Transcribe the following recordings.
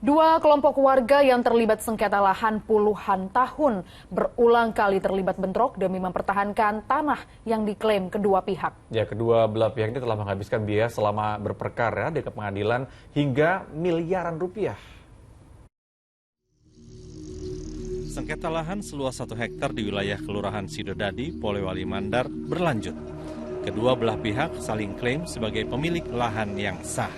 Dua kelompok warga yang terlibat sengketa lahan puluhan tahun berulang kali terlibat bentrok demi mempertahankan tanah yang diklaim kedua pihak. Ya, kedua belah pihak ini telah menghabiskan biaya selama berperkara di pengadilan hingga miliaran rupiah. Sengketa lahan seluas 1 hektar di wilayah Kelurahan Sidodadi, Polewali Mandar berlanjut. Kedua belah pihak saling klaim sebagai pemilik lahan yang sah.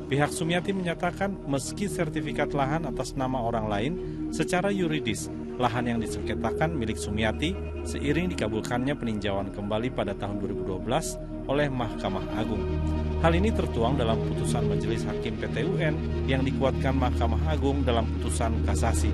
Pihak Sumiati menyatakan meski sertifikat lahan atas nama orang lain, secara yuridis lahan yang disengketakan milik Sumiati seiring dikabulkannya peninjauan kembali pada tahun 2012 oleh Mahkamah Agung. Hal ini tertuang dalam putusan Majelis Hakim PT UN yang dikuatkan Mahkamah Agung dalam putusan kasasi.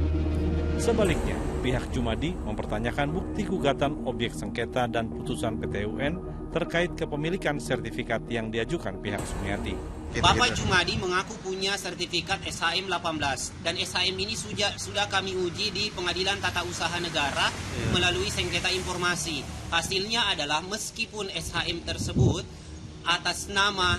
Sebaliknya, pihak Jumadi mempertanyakan bukti gugatan objek sengketa dan putusan PT UN terkait kepemilikan sertifikat yang diajukan pihak Sumiati. Bapak Jumadi mengaku punya sertifikat SHM 18 dan SHM ini sudah kami uji di Pengadilan Tata Usaha Negara melalui sengketa informasi. Hasilnya adalah meskipun SHM tersebut atas nama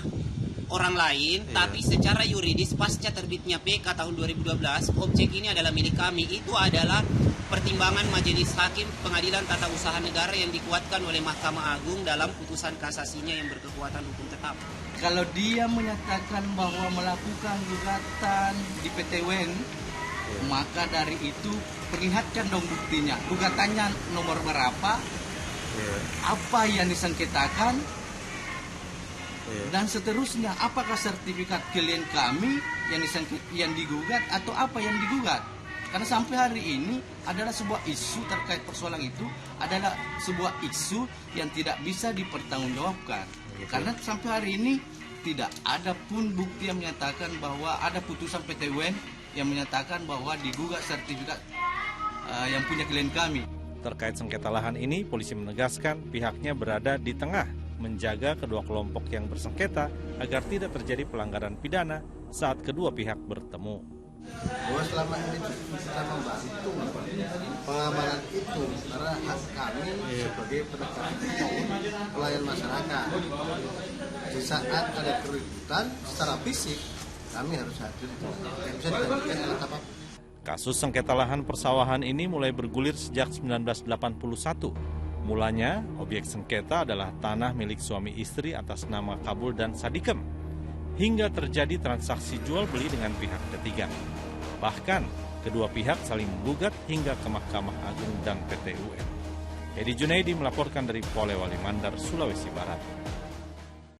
orang lain, tapi secara yuridis pasca terbitnya PK tahun 2012, objek ini adalah milik kami. Itu adalah pertimbangan Majelis Hakim Pengadilan Tata Usaha Negara yang dikuatkan oleh Mahkamah Agung dalam putusan kasasinya yang berkekuatan hukum tetap. Kalau dia menyatakan bahwa melakukan gugatan di PT UN, maka dari itu perlihatkan dong buktinya. Gugatannya nomor berapa, apa yang disengketakan, dan seterusnya. Apakah sertifikat klien kami yang digugat atau apa yang digugat? Karena sampai hari ini adalah sebuah isu terkait persoalan itu adalah sebuah isu yang tidak bisa dipertanggungjawabkan. Karena sampai hari ini tidak ada pun bukti yang menyatakan bahwa ada putusan PT UN yang menyatakan bahwa digugat sertifikat yang punya klien kami. Terkait sengketa lahan ini, polisi menegaskan pihaknya berada di tengah menjaga kedua kelompok yang bersengketa agar tidak terjadi pelanggaran pidana saat kedua pihak bertemu. Bahwa selama ini kita membantu pengamanan itu karena hak kami sebagai penegak hukum pelayan masyarakat. Di saat ada keributan secara fisik kami harus hadir, tidak bisa digantikan alat apapun. Kasus sengketa lahan persawahan ini mulai bergulir sejak 1981. Mulanya, objek sengketa adalah tanah milik suami istri atas nama Kabul dan Sadikem, hingga terjadi transaksi jual beli dengan pihak ketiga. Bahkan, kedua pihak saling menggugat hingga ke Mahkamah Agung dan PT UN. Edi Junaidi melaporkan dari Polewali Mandar, Sulawesi Barat.